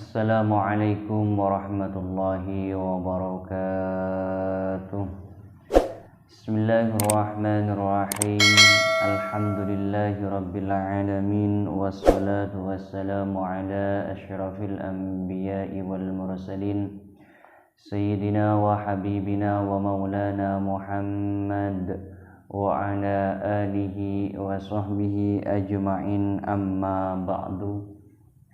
Assalamualaikum warahmatullahi wabarakatuh. Bismillahirrahmanirrahim. Alhamdulillahi rabbil alamin. Wassalatu wassalamu ala asyrafil anbiya'i wal mursalin, Sayyidina wa habibina wa maulana Muhammad wa ala alihi wa sahbihi ajma'in, amma ba'du.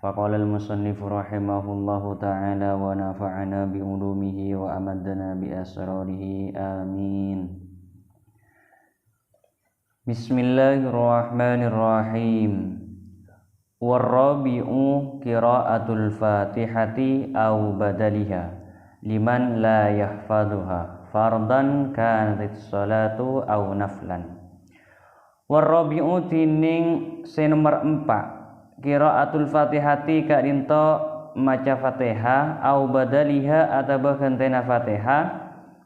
Faqala al-musannif rahimahullahu ta'ala wa nafa'ana bi ulumihi wa amadana bi asrarihi, amin. Bismillahirrahmanirrahim. Warrabi'u qira'atul fatihati aw badaliha liman la yahfaduha fardan kanat salatu aw naflan. Warrabi'u tining nomor 4 qiraatul fatihati ka dinto maca fatihah au badaliha atau gentena fatihah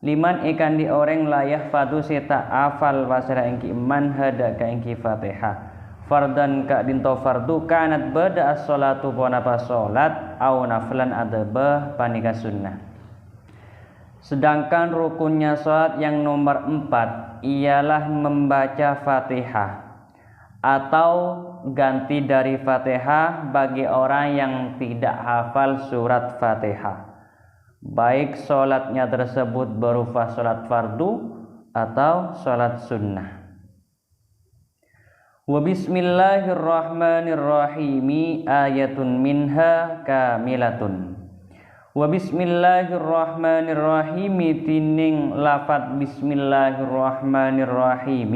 liman ikan di orang layah fadu seta afal pasira engki man hada ka engki fatihah fardan ka dinto fardu kanat bada as-salatu ponapa salat au naflan adaba panika sunnah. Sedangkan rukunnya salat yang nomor 4 ialah membaca fatihah atau ganti dari Fatihah bagi orang yang tidak hafal surat Fatihah, baik sholatnya tersebut berupa sholat fardu atau sholat sunnah. Wa bismillahirrahmanirrahim ayatun minha kamilatun. Wa bismillahirrahmanirrahim tining lafaz bismillahirrahmanirrahim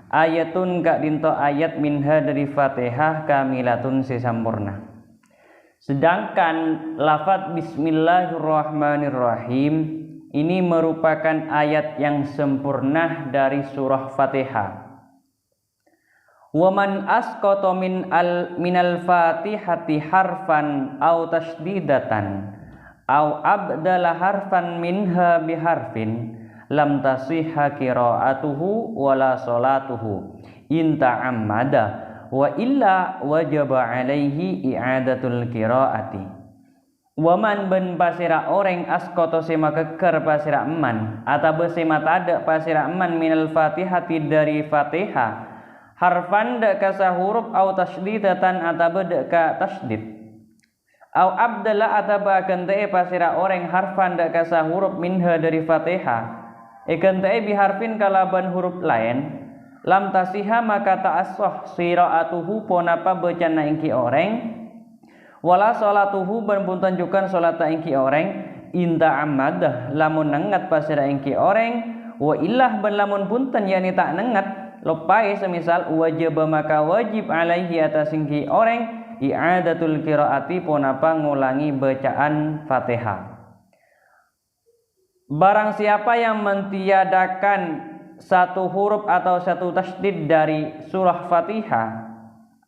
ayatun kak dinto ayat minha dari Fatihah kamilatun sesampurna. Sedangkan lafaz bismillahirrahmanirrahim ini merupakan ayat yang sempurna dari surah Fatihah. Wa man asqata minal fatihati harfan aw tasdidatan aw abdala harfan minha biharfin lam tasihha qiraatuhu wala salatuhu in ta'ammada wa illa wajaba alaihi i'adatul qiraati. Waman ben pasira orang askoto sema keker pasira eman atau sema tada pasira eman minal fatihati dari fatihah harfan dak ka huruf au tasdidatan atau dak ka tasdid au abdala atau akan te pasira orang harfan dak ka huruf minha dari fatihah ikan ta'i biharfin kalaban huruf lain lam tasiha maka ta'assoh siraatuhu ponapa bacana ingki orang wala salatuhu ben puntanjukan salata ingki orang inta amadah lamun nengat pasira ingki orang wa illah ben lamun punten yani tak nengat lopai semisal wajib maka wajib alaihi atas ingki orang i'adatul qiraati ponapa ngulangi bacaan Fatihah. Barang siapa yang mentiadakan satu huruf atau satu tasdid dari surah Fatihah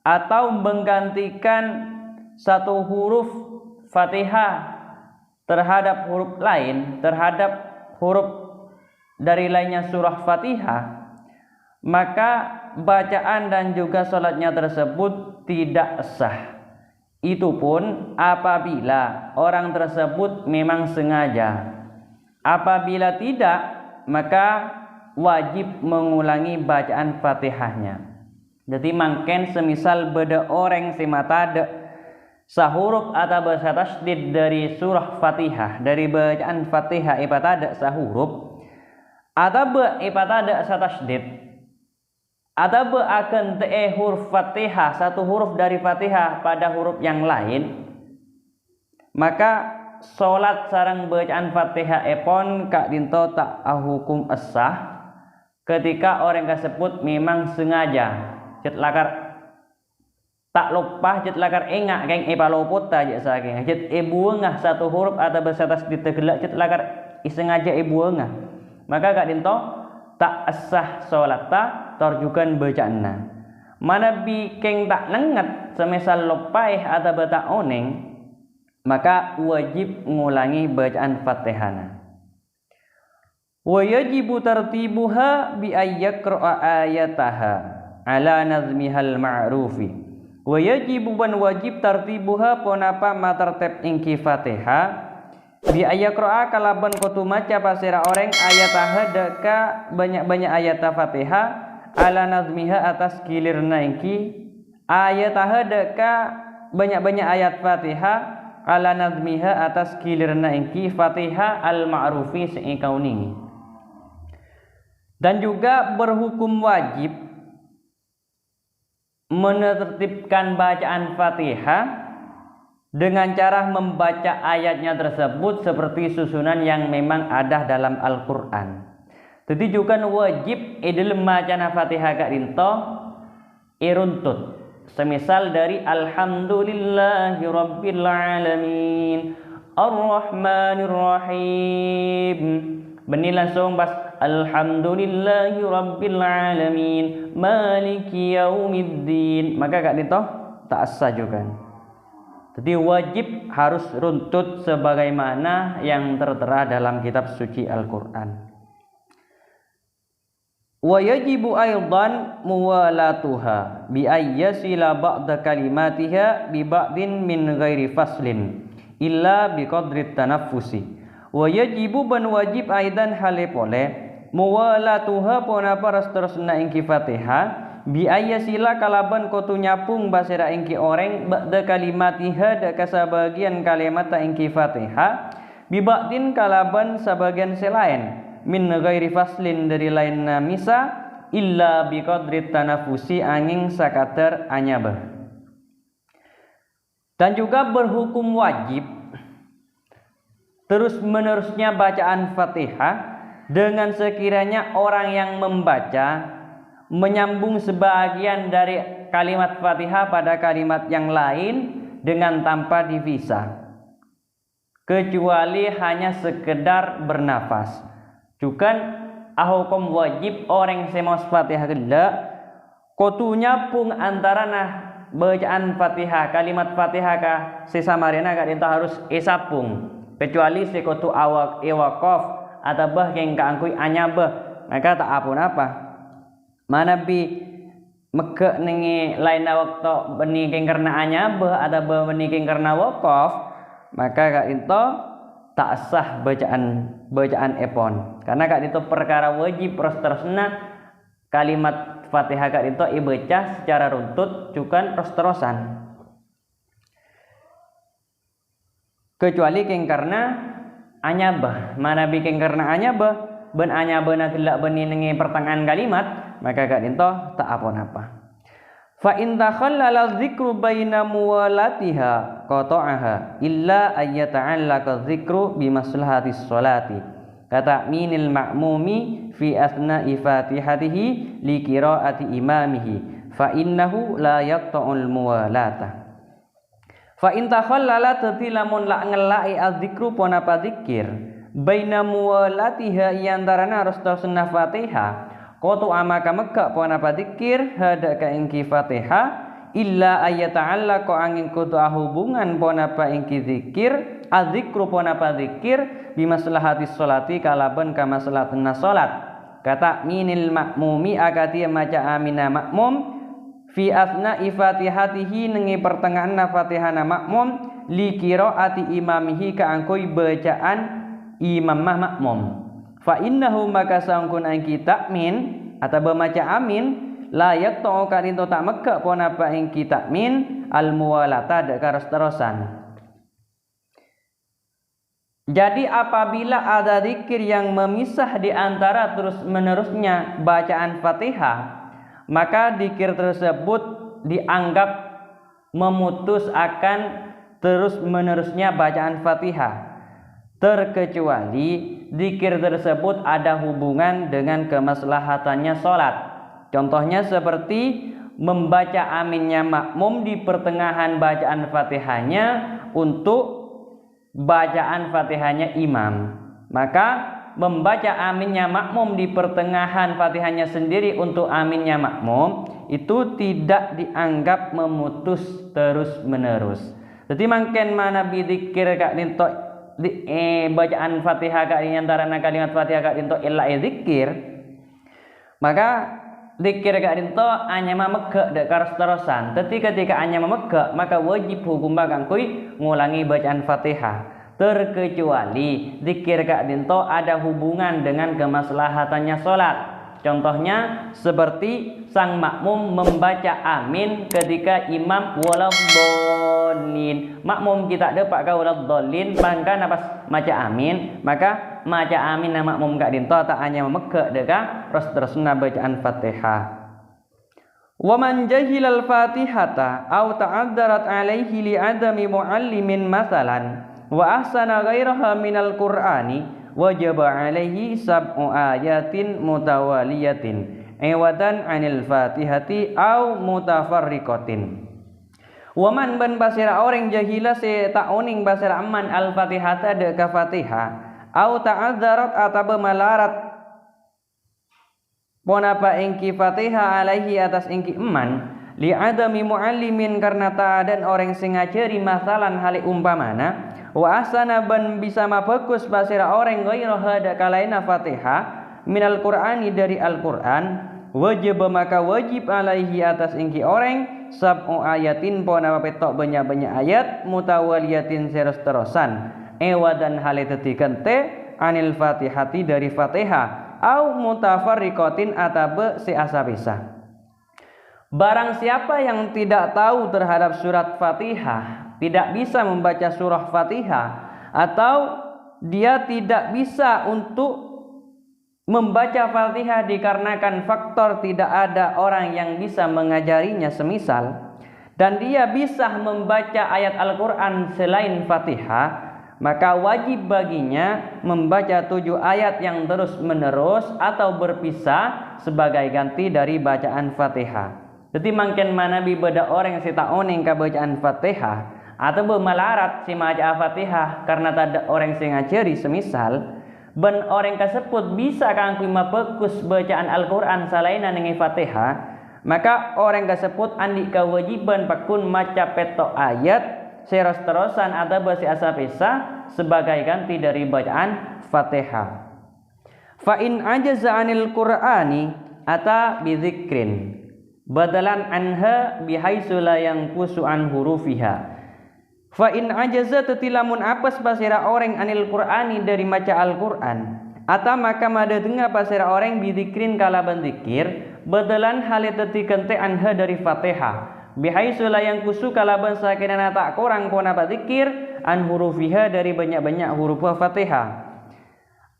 atau menggantikan satu huruf Fatihah terhadap huruf lain, terhadap huruf dari lainnya surah Fatihah, maka bacaan dan juga salatnya tersebut tidak sah. Itu pun apabila orang tersebut memang sengaja. Apabila tidak, maka wajib mengulangi bacaan Fatihahnya. Jadi mangken semisal beda orang simatada sahuruf atau bahasa tasdid dari surah Fatihah, dari bacaan Fatihah ipatada sahuruf atau ipatada satasdid atau akan te huruf Fatihah satu huruf dari Fatihah pada huruf yang lain, maka salat sareng bacaan Fatihah epon kak dinto tak hukum asah ketika orang tersebut memang sengaja cet lakar tak lupa cet lakar engak keng epaloput aja saking cet ebuengah satu huruf atau bersatas ditegelak cet lakar isengaja ebuengah, maka kak dinto tak asah salat ta tarjukan bacaanna. Mana bi keng tak nengat semisal lupaih atau bata oneng, maka wajib ngulangi bacaan Fatihahna. Wa yajibu tartibuha bi ayyaqra'a ayataha ala nazmihal ma'rufi Wa yajibu ban wajib tartibuha ponapa matartib ingki Fatihah bi ayaqra'a kalaban kutu maca pasira orang ayat deka banyak-banyak ayat Fatihah ala nazmiha atas kilirna ingki ayat deka banyak-banyak ayat Fatihah ala nazmiha atas kilirna ingki Fatihah al-ma'rufi seikauni. Dan juga berhukum wajib menertibkan bacaan Fatihah dengan cara membaca ayatnya tersebut seperti susunan yang memang ada dalam Al-Quran. Jadi juga wajib dalam bacaan Fatihah kak rinto iruntut. Semisal dari Alhamdulillahi Rabbil Alamin Ar-Rahmanir Rahim. Benih langsung pas Alhamdulillahi Rabbil Alamin Maliki Yaumiddin. Maka kak rinto tak sah juga. Jadi wajib harus runtut sebagaimana yang tertera dalam kitab suci Al-Quran. Wa yajibu aidan muwalatuha bi ayyasila ba'da kalimatiha bi ba'din min ghairi faslin illa bi qadri tanaffusi. Wa yajibu ban wajib aidan hale pole muwalatuha ponapa rasterusna ingki Fatihah bi ayyasila kalaban kotu nyapung basira ingki orang ba'da kalimatiha daka sabagian kalimat ingki Fatihah bi ba'din kalaban sabagian selain min ghairi faslin dari lain misa illa bi qadri tanafusi angin sakadar anyabah. Dan juga berhukum wajib terus menerusnya bacaan Fatihah dengan sekiranya orang yang membaca menyambung sebagian dari kalimat Fatihah pada kalimat yang lain dengan tanpa dipisah, kecuali hanya sekedar bernafas. Juga hukum wajib orang semos Fatihah gelak kotunya pun antara bacaan Fatihah kalimat Fatihah ka sesamarena kak itu harus esapung, kecuali sekotu awak ewakov atau bah yang kaangkui anyabah maka tak apun apa. Mana bi meke nengi lain waktu beniking karena anyabah atau beniking karena wakaf maka kak itu tak sah bacaan epon karena kak itu perkara wajib terusna kalimat Fatihah kak itu ibaca secara runtut juga terus-terusan, kecuali keng karena anyabah. Mana bikin karena anyabah ben anyabah na tidak benih nengi pertengahan kalimat maka kak itu tak apa-apa. Fa in takhallala dzikru baina muwalatiha qata'aha illa ayyata'allaqa dzikru bi maslahatis sholati kata minil ma'mumi fi asna'i fatihatihi li qiraati imamihi fa innahu la yaqta'ul muwalata. Fa in takhallala tatilamun la ngelai adzikru ponapa dzikir baina muwalatiha yantarana harus sunnah Fatihah kotu amaka mekak ponapa dzikir hada ka ingki Fatihah illa ayata'alla ko angin kutu hubungan ponapa ingki dzikir adzikru ponapa dzikir bimaslahati sholati kalaban ka maslahatna salat kata minil makmumi akati maca amina makmum fi asna ifatihatihi nengi pertengahan Fatihana makmum li qiraati imamihi ka angkoi bacaan imamah makmum fa innahu maka sangkun angki takmin atau bemaca amin layak to'o karinto tak mekak ponapa ingki takmin al muwalata dekaros terosan. Jadi apabila ada zikir yang memisah di antara terus menerusnya bacaan Fatihah maka zikir tersebut dianggap memutus akan terus menerusnya bacaan Fatihah terkecuali zikir tersebut ada hubungan dengan kemaslahatannya sholat. Contohnya seperti membaca aminnya makmum di pertengahan bacaan Fatihahnya untuk bacaan Fatihahnya imam, maka membaca aminnya makmum di pertengahan Fatihahnya sendiri untuk aminnya makmum itu tidak dianggap memutus terus menerus. Jadi makin mana bidikir kak dinto bacaan Fatihah kak di antara kalimat Fatihah kak dinto illa zikir, maka zikir kak dinto hanya memegak dek terusan. Tapi ketika hanya memegak maka wajib hukum bakang kui ngulangi bacaan Fatihah. Terkecuali zikir kak dinto ada hubungan dengan kemaslahatannya sholat. Contohnya seperti sang makmum membaca amin ketika imam waladhdallin. Makmum kita dapat ka waladhdallin maka napas maca amin, maka maca amin na makmum kak dinto tak hanya memegak deka terus-terusna bacaan Fatihah. Wa man jahilal Fatihata aw ta'addarat alaihi li adami muallimin masalan wa ahsana ghairaha minal Qur'ani wajaba alaihi sab'u ayatin mutawaliyatin iwadan anil Fatihati au mutafarriqatin. Waman ban basira orang jahila se tak oning basira aman al Fatihata de ka Fatihah au ta'adzarat atau malarat ponapa engki Fatihah alaihi atas engki eman li adami muallimin karena ta'adan orang sing ngajari masalan hali umpamana wa asana ban bisa mabagus basira orang ghairaha da kalaina Fatihah minal Qur'ani dari Al-Qur'an wajib maka wajib alaihi atas ingki orang sab'u ayatin pona petok banyak-banyak ayat mutawaliyatin terus-terusan ewadan hale tetikan te anil Fatihati dari Fatihah au mutafarriqatin atabe si asabisa. Barang siapa yang tidak tahu terhadap surat Fatihah, tidak bisa membaca surah Fatihah, atau dia tidak bisa untuk membaca Fatihah dikarenakan faktor tidak ada orang yang bisa mengajarinya semisal, dan dia bisa membaca ayat Al-Quran selain Fatihah, maka wajib baginya membaca 7 ayat yang terus menerus atau berpisah sebagai ganti dari bacaan Fatihah. Jadi makin mana beda orang si tak oning ka bacaan Fatihah atau bermalarat si maca Fatihah karena tak ada orang sing ngajari semisal ben orang kasebut bisa kangku mabagus bacaan Al-Qur'an selain nengi Fatihah, maka orang kasebut andi kewajiban pakun maca petok ayat seros-terusan atau basi asapisa sebagai ganti dari bacaan Fatihah. Fa in ajaza anil Qur'ani ata bizikrin badalan anha bihaitsu la yanqusu an hurufiha. Fa in ajaza tetilamun apes pasira orang anil Qur'ani dari maca Al-Qur'an ata maka mada dengar pasira orang bizikrin kalaban zikir badalan hale tetikan te anha dari Fatihah bihaitsu la yanqusu kalaban sakinana tak kurang pona zikir an hurufiha dari banyak-banyak huruf Fatihah.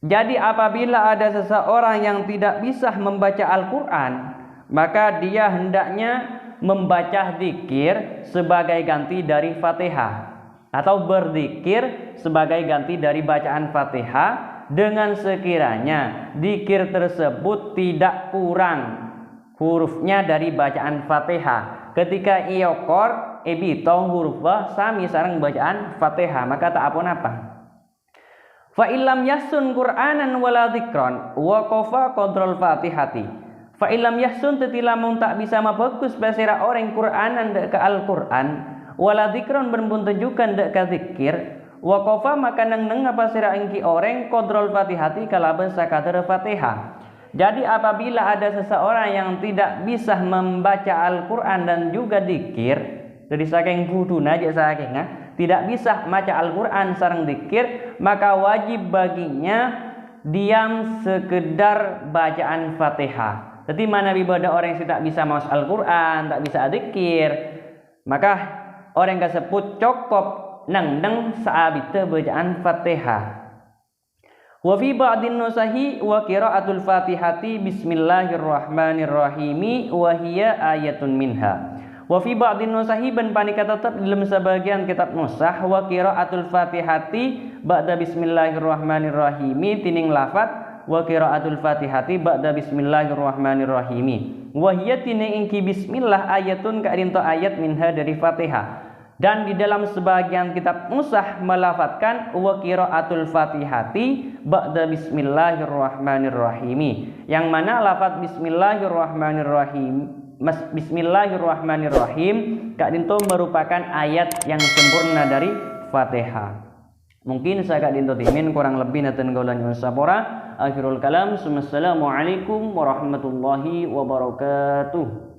Jadi apabila ada seseorang yang tidak bisa membaca Al-Qur'an, maka dia hendaknya membaca zikir sebagai ganti dari Fatihah atau berzikir sebagai ganti dari bacaan Fatihah dengan sekiranya zikir tersebut tidak kurang hurufnya dari bacaan Fatihah. Ketika iokor ebitong huruf sami sareng bacaan Fatihah maka tak apa-apa. Fa illam yasun Qur'anan wala dzikran waqafa kontrol Fatihati. Fa illam yahsun tetilamun tak bisa mabagus basira orang Qur'anan dek ke Al-Qur'an wala dzikron berpun tunjukkan dek ke zikir waqafa maka neng apa sira engki orang kontrol Fatihati kalaban sakadar Fatihah. Jadi apabila ada seseorang yang tidak bisa membaca Al-Qur'an dan juga zikir dari saking buduna aja saking tidak bisa maca Al-Qur'an sareng zikir, maka wajib baginya diam sekedar bacaan Fatihah. Jadi mana ibadah orang yang tidak bisa maus Al-Quran, tak bisa zikir, maka orang tersebut cukup nang saabita bacaan Fatihah. Wa fi ba'din nusahi wa qira'atul Fatihati bismillahirrahmanirrahim wa hiya ayatun minha. Wa fi ba'din nusahi ban panika tetap dalam sebagian kitab nusah wa qira'atul Fatihati ba'da bismillahirrahmanirrahim tining lafaz wa qiraatul Fatihati ba'da bismillahirrahmanirrahim. Wa hiya ingki bismillah ayatun ka'rinto ayat minha dari Fatihah. Dan di dalam sebagian kitab musah melafatkan wa qiraatul Fatihati ba'da bismillahirrahmanirrahim. Yang mana lafaz bismillahirrahmanirrahim ka'rinto merupakan ayat yang sempurna dari Fatihah. Mungkin saya kak dinto timin kurang lebih naten gaulan nyun sapora. Akhirul kalam. Assalamualaikum warahmatullahi wabarakatuh.